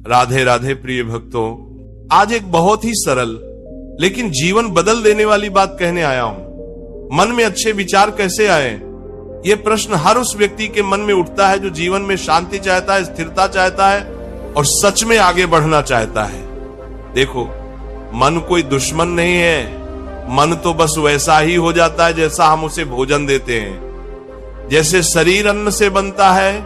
राधे राधे प्रिय भक्तों, आज एक बहुत ही सरल लेकिन जीवन बदल देने वाली बात कहने आया हूं। मन में अच्छे विचार कैसे आए, यह प्रश्न हर उस व्यक्ति के मन में उठता है जो जीवन में शांति चाहता है, स्थिरता चाहता है और सच में आगे बढ़ना चाहता है। देखो, मन कोई दुश्मन नहीं है। मन तो बस वैसा ही हो जाता है जैसा हम उसे भोजन देते हैं। जैसे शरीर अन्न से बनता है,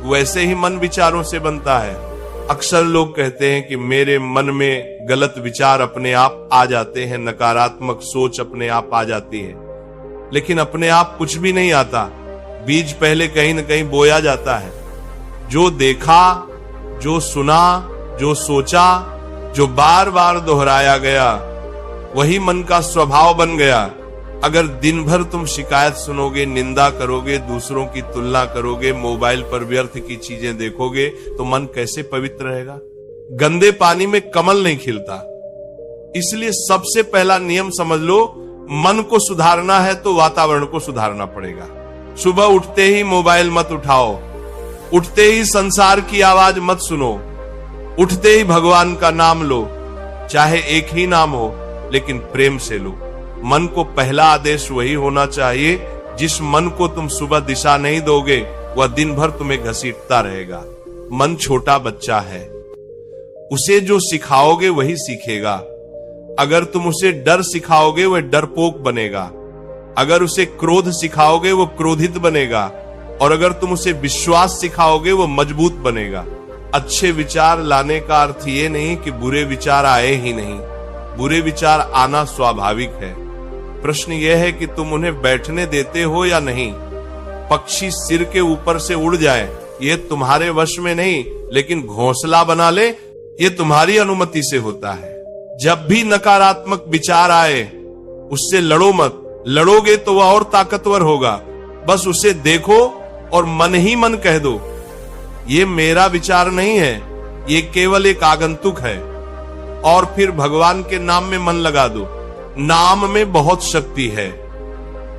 वैसे ही मन विचारों से बनता है। अक्सर लोग कहते हैं कि मेरे मन में गलत विचार अपने आप आ जाते हैं, नकारात्मक सोच अपने आप आ जाती है। लेकिन अपने आप कुछ भी नहीं आता, बीज पहले कहीं न कहीं बोया जाता है। जो देखा, जो सुना, जो सोचा, जो बार बार दोहराया गया, वही मन का स्वभाव बन गया। अगर दिन भर तुम शिकायत सुनोगे, निंदा करोगे, दूसरों की तुलना करोगे, मोबाइल पर व्यर्थ की चीजें देखोगे, तो मन कैसे पवित्र रहेगा? गंदे पानी में कमल नहीं खिलता। इसलिए सबसे पहला नियम समझ लो, मन को सुधारना है तो वातावरण को सुधारना पड़ेगा। सुबह उठते ही मोबाइल मत उठाओ, उठते ही संसार की आवाज मत सुनो, उठते ही भगवान का नाम लो। चाहे एक ही नाम हो, लेकिन प्रेम से लो। मन को पहला आदेश वही होना चाहिए जिस मन को तुम सुबह दिशा नहीं दोगे, वह दिन भर तुम्हें घसीटता रहेगा। मन छोटा बच्चा है, उसे जो सिखाओगे वही सीखेगा। अगर तुम उसे डर सिखाओगे, वह डरपोक बनेगा। अगर उसे क्रोध सिखाओगे, वो क्रोधित बनेगा। और अगर तुम उसे विश्वास सिखाओगे, वो मजबूत बनेगा। अच्छे विचार लाने का अर्थ ये नहीं कि बुरे विचार आए ही नहीं। बुरे विचार आना स्वाभाविक है। प्रश्न यह है कि तुम उन्हें बैठने देते हो या नहीं। पक्षी सिर के ऊपर से उड़ जाए, यह तुम्हारे वश में नहीं, लेकिन घोंसला बना ले, यह तुम्हारी अनुमति से होता है। जब भी नकारात्मक विचार आए, उससे लड़ो मत। लड़ोगे तो वह और ताकतवर होगा। बस उसे देखो और मन ही मन कह दो, ये मेरा विचार नहीं है, ये केवल एक आगंतुक है। और फिर भगवान के नाम में मन लगा दो। नाम में बहुत शक्ति है।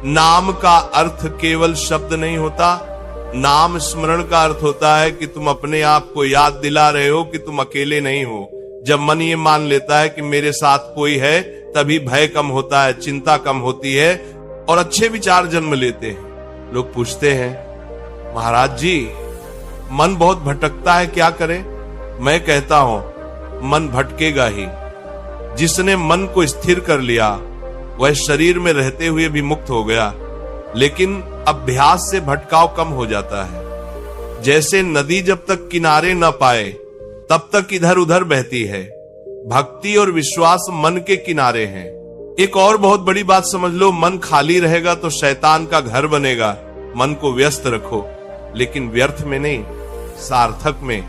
नाम का अर्थ केवल शब्द नहीं होता। नाम स्मरण का अर्थ होता है कि तुम अपने आप को याद दिला रहे हो कि तुम अकेले नहीं हो। जब मन ये मान लेता है कि मेरे साथ कोई है, तभी भय कम होता है, चिंता कम होती है और अच्छे विचार जन्म लेते हैं। लोग पूछते हैं, महाराज जी, मन बहुत भटकता है, क्या करें? मैं कहता हूं, मन भटकेगा ही। जिसने मन को स्थिर कर लिया, वह शरीर में रहते हुए भी मुक्त हो गया। लेकिन अभ्यास से भटकाव कम हो जाता है। जैसे नदी जब तक किनारे न पाए, तब तक इधर उधर बहती है। भक्ति और विश्वास मन के किनारे हैं। एक और बहुत बड़ी बात समझ लो, मन खाली रहेगा तो शैतान का घर बनेगा। मन को व्यस्त रखो, लेकिन व्यर्थ में नहीं, सार्थक में।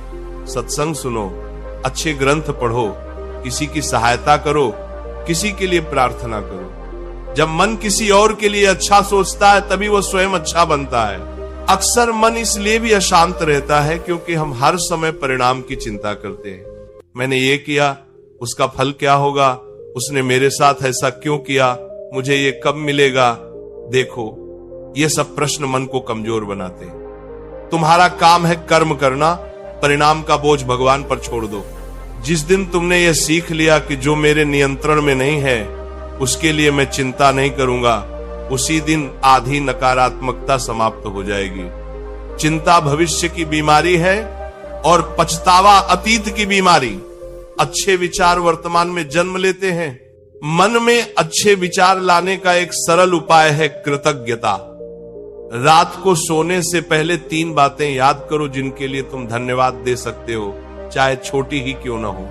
सत्संग सुनो, अच्छे ग्रंथ पढ़ो, किसी की सहायता करो, किसी के लिए प्रार्थना करो। जब मन किसी और के लिए अच्छा सोचता है, तभी वो स्वयं अच्छा बनता है। अक्सर मन इसलिए भी अशांत रहता है क्योंकि हम हर समय परिणाम की चिंता करते हैं। मैंने ये किया, उसका फल क्या होगा? उसने मेरे साथ ऐसा क्यों किया? मुझे ये कब मिलेगा? देखो, ये सब प्रश्न मन को कमजोर बनाते हैं। तुम्हारा काम है कर्म करना, परिणाम का बोझ भगवान पर छोड़ दो। जिस दिन तुमने ये सीख लिया कि जो मेरे नियंत्रण में नहीं है, उसके लिए मैं चिंता नहीं करूंगा, उसी दिन आधी नकारात्मकता समाप्त हो जाएगी। चिंता भविष्य की बीमारी है और पछतावा अतीत की बीमारी। अच्छे विचार वर्तमान में जन्म लेते हैं। मन में अच्छे विचार लाने का एक सरल उपाय है कृतज्ञता। रात को सोने से पहले 3 बातें याद करो जिनके लिए तुम धन्यवाद दे सकते हो, चाहे छोटी ही क्यों ना हो।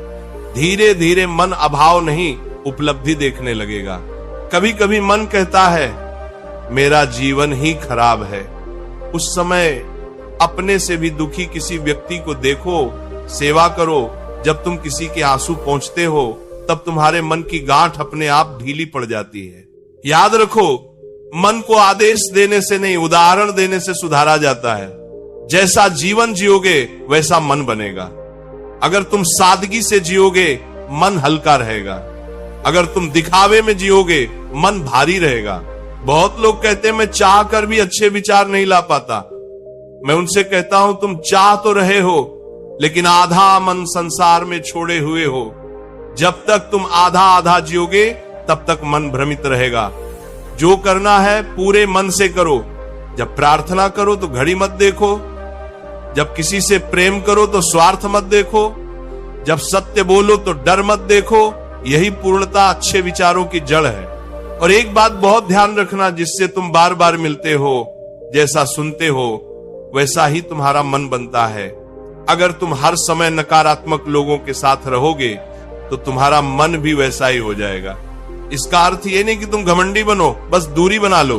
धीरे धीरे मन अभाव नहीं, उपलब्धि देखने लगेगा। कभी कभी मन कहता है, मेरा जीवन ही खराब है। उस समय अपने से भी दुखी किसी व्यक्ति को देखो, सेवा करो। जब तुम किसी के आंसू पहुंचते हो, तब तुम्हारे मन की गांठ अपने आप ढीली पड़ जाती है। याद रखो, मन को आदेश देने से नहीं, उदाहरण देने से सुधारा जाता है। जैसा जीवन जियोगे, वैसा मन बनेगा। अगर तुम सादगी से जियोगे, मन हल्का रहेगा। अगर तुम दिखावे में जियोगे, मन भारी रहेगा। बहुत लोग कहते हैं, मैं चाह कर भी अच्छे विचार नहीं ला पाता। मैं उनसे कहता हूं, तुम चाह तो रहे हो, लेकिन आधा मन संसार में छोड़े हुए हो। जब तक तुम आधा आधा जियोगे तब तक मन भ्रमित रहेगा। जो करना है पूरे मन से करो। जब प्रार्थना करो तो घड़ी मत देखो। जब किसी से प्रेम करो तो स्वार्थ मत देखो। जब सत्य बोलो तो डर मत देखो। यही पूर्णता अच्छे विचारों की जड़ है। और एक बात बहुत ध्यान रखना, जिससे तुम बार बार मिलते हो, जैसा सुनते हो वैसा ही तुम्हारा मन बनता है। अगर तुम हर समय नकारात्मक लोगों के साथ रहोगे तो तुम्हारा मन भी वैसा ही हो जाएगा। इसका अर्थ ये नहीं कि तुम घमंडी बनो, बस दूरी बना लो।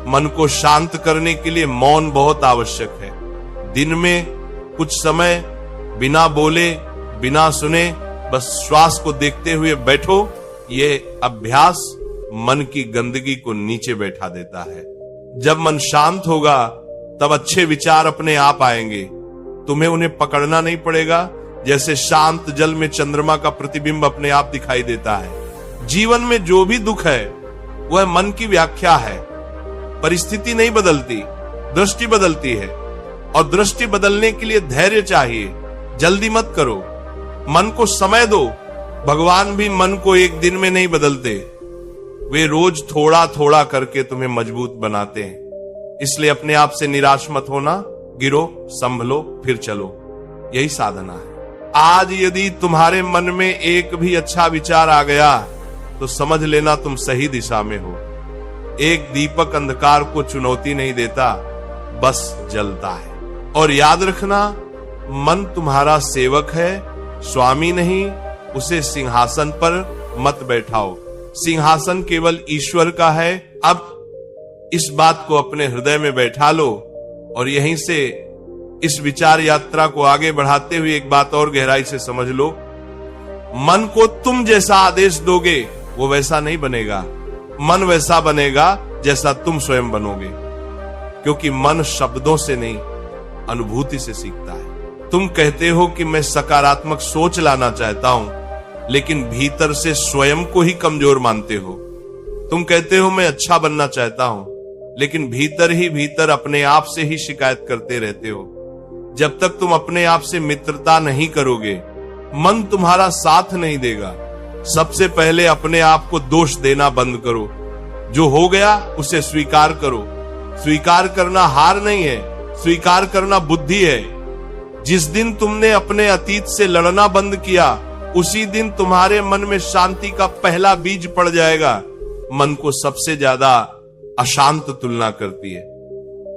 मन को शांत करने के लिए मौन बहुत आवश्यक है। दिन में कुछ समय बिना बोले बिना सुने बस श्वास को देखते हुए बैठो। ये अभ्यास मन की गंदगी को नीचे बैठा देता है। जब मन शांत होगा तब अच्छे विचार अपने आप आएंगे। तुम्हें उन्हें पकड़ना नहीं पड़ेगा। जैसे शांत जल में चंद्रमा का प्रतिबिंब अपने आप दिखाई देता है। जीवन में जो भी दुख है वह मन की व्याख्या है। परिस्थिति नहीं बदलती, दृष्टि बदलती है। और दृष्टि बदलने के लिए धैर्य चाहिए। जल्दी मत करो, मन को समय दो। भगवान भी मन को एक दिन में नहीं बदलते। वे रोज थोड़ा थोड़ा करके तुम्हें मजबूत बनाते हैं। इसलिए अपने आप से निराश मत होना। गिरो, संभलो, फिर चलो। यही साधना है। आज यदि तुम्हारे मन में एक भी अच्छा विचार आ गया तो समझ लेना तुम सही दिशा में हो। एक दीपक अंधकार को चुनौती नहीं देता, बस जलता है। और याद रखना, मन तुम्हारा सेवक है, स्वामी नहीं। उसे सिंहासन पर मत बैठाओ। सिंहासन केवल ईश्वर का है। अब इस बात को अपने हृदय में बैठा लो। और यहीं से इस विचार यात्रा को आगे बढ़ाते हुए एक बात और गहराई से समझ लो। मन को तुम जैसा आदेश दोगे वो वैसा नहीं बनेगा। मन वैसा बनेगा जैसा तुम स्वयं बनोगे। क्योंकि मन शब्दों से नहीं, अनुभूति से सीखता है। तुम कहते हो कि मैं सकारात्मक सोच लाना चाहता हूं, लेकिन भीतर से स्वयं को ही कमजोर मानते हो। तुम कहते हो मैं अच्छा बनना चाहता हूं, लेकिन भीतर ही भीतर अपने आप से ही शिकायत करते रहते हो। जब तक तुम अपने आप से मित्रता नहीं करोगे, मन तुम्हारा साथ नहीं देगा। सबसे पहले अपने आप को दोष देना बंद करो। जो हो गया उसे स्वीकार करो। स्वीकार करना हार नहीं है, स्वीकार करना बुद्धि है। जिस दिन तुमने अपने अतीत से लड़ना बंद किया, उसी दिन तुम्हारे मन में शांति का पहला बीज पड़ जाएगा। मन को सबसे ज्यादा अशांत तुलना करती है।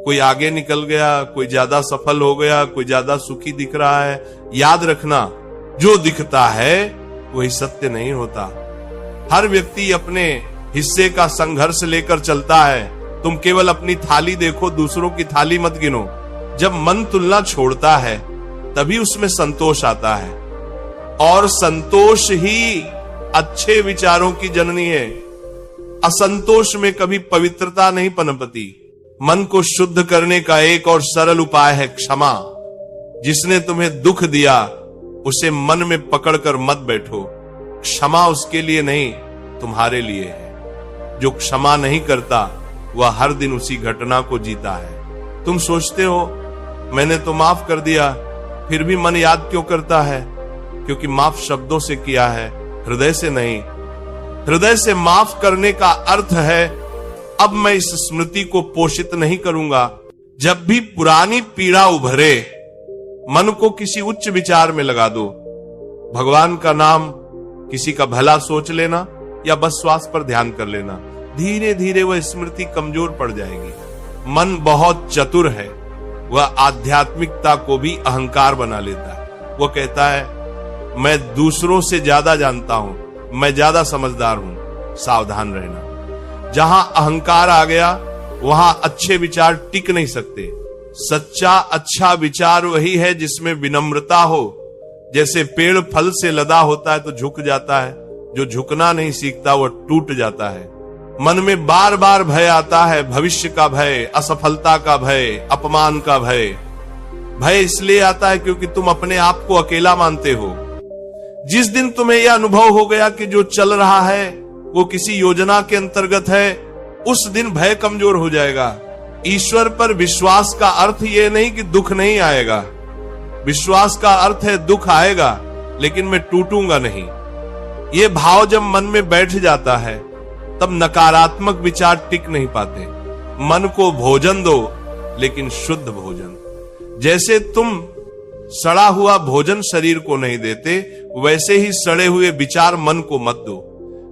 कोई आगे निकल गया, कोई ज्यादा सफल हो गया, कोई ज्यादा सुखी दिख रहा है। याद रखना, जो दिखता है वही सत्य नहीं होता। हर व्यक्ति अपने हिस्से का संघर्ष लेकर चलता है। तुम केवल अपनी थाली देखो, दूसरों की थाली मत गिनो। जब मन तुलना छोड़ता है तभी उसमें संतोष आता है। और संतोष ही अच्छे विचारों की जननी है। असंतोष में कभी पवित्रता नहीं पनपती। मन को शुद्ध करने का एक और सरल उपाय है क्षमा। जिसने तुम्हें दुख दिया उसे मन में पकड़कर मत बैठो। क्षमा उसके लिए नहीं, तुम्हारे लिए है। जो क्षमा नहीं करता वह हर दिन उसी घटना को जीता है। तुम सोचते हो मैंने तो माफ कर दिया, फिर भी मन याद क्यों करता है? क्योंकि माफ शब्दों से किया है, हृदय से नहीं। हृदय से माफ करने का अर्थ है अब मैं इस स्मृति को पोषित नहीं करूंगा। जब भी पुरानी पीड़ा उभरे, मन को किसी उच्च विचार में लगा दो। भगवान का नाम, किसी का भला सोच लेना या बस श्वास पर ध्यान कर लेना। धीरे धीरे वह स्मृति कमजोर पड़ जाएगी। मन बहुत चतुर है, वह आध्यात्मिकता को भी अहंकार बना लेता है। वह कहता है मैं दूसरों से ज्यादा जानता हूं, मैं ज्यादा समझदार हूं। सावधान रहना। जहां अहंकार आ गया वहां अच्छे विचार टिक नहीं सकते। सच्चा अच्छा विचार वही है जिसमें विनम्रता हो। जैसे पेड़ फल से लदा होता है तो झुक जाता है, जो झुकना नहीं सीखता वह टूट जाता है। मन में बार बार भय आता है, भविष्य का भय, असफलता का भय, अपमान का भय। भय इसलिए आता है क्योंकि तुम अपने आप को अकेला मानते हो। जिस दिन तुम्हें यह अनुभव हो गया कि जो चल रहा है वो किसी योजना के अंतर्गत है, उस दिन भय कमजोर हो जाएगा। ईश्वर पर विश्वास का अर्थ यह नहीं कि दुख नहीं आएगा। विश्वास का अर्थ है दुख आएगा लेकिन मैं टूटूंगा नहीं। ये भाव जब मन में बैठ जाता है तब नकारात्मक विचार टिक नहीं पाते। मन को भोजन दो लेकिन शुद्ध भोजन। जैसे तुम सड़ा हुआ भोजन शरीर को नहीं देते, वैसे ही सड़े हुए विचार मन को मत दो।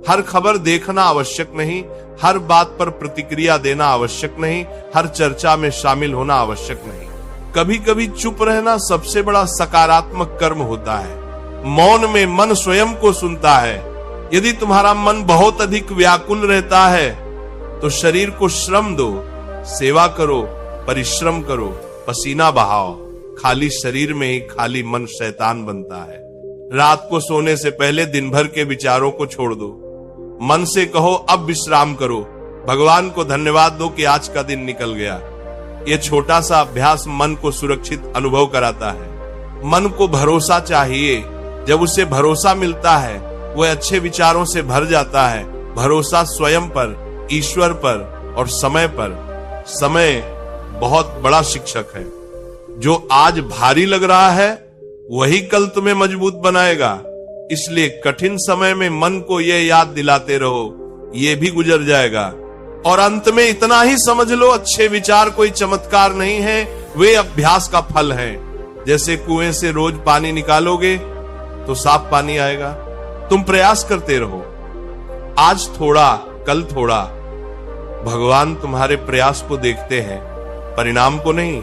हर खबर देखना आवश्यक नहीं, हर बात पर प्रतिक्रिया देना आवश्यक नहीं, हर चर्चा में शामिल होना आवश्यक नहीं। कभी कभी चुप रहना सबसे बड़ा सकारात्मक कर्म होता है। मौन में मन स्वयं को सुनता है। यदि तुम्हारा मन बहुत अधिक व्याकुल रहता है तो शरीर को श्रम दो, सेवा करो, परिश्रम करो, पसीना बहाओ। खाली शरीर में ही खाली मन शैतान बनता है। रात को सोने से पहले दिन भर के विचारों को छोड़ दो। मन से कहो अब विश्राम करो। भगवान को धन्यवाद दो कि आज का दिन निकल गया। यह छोटा सा अभ्यास मन को सुरक्षित अनुभव कराता है। मन को भरोसा चाहिए। जब उसे भरोसा मिलता है वह अच्छे विचारों से भर जाता है। भरोसा स्वयं पर, ईश्वर पर और समय पर। समय बहुत बड़ा शिक्षक है। जो आज भारी लग रहा है वही कल तुम्हें मजबूत बनाएगा। इसलिए कठिन समय में मन को यह याद दिलाते रहो, यह भी गुजर जाएगा। और अंत में इतना ही समझ लो, अच्छे विचार कोई चमत्कार नहीं है, वे अभ्यास का फल हैं। जैसे कुएं से रोज पानी निकालोगे तो साफ पानी आएगा। तुम प्रयास करते रहो, आज थोड़ा कल थोड़ा। भगवान तुम्हारे प्रयास को देखते हैं, परिणाम को नहीं।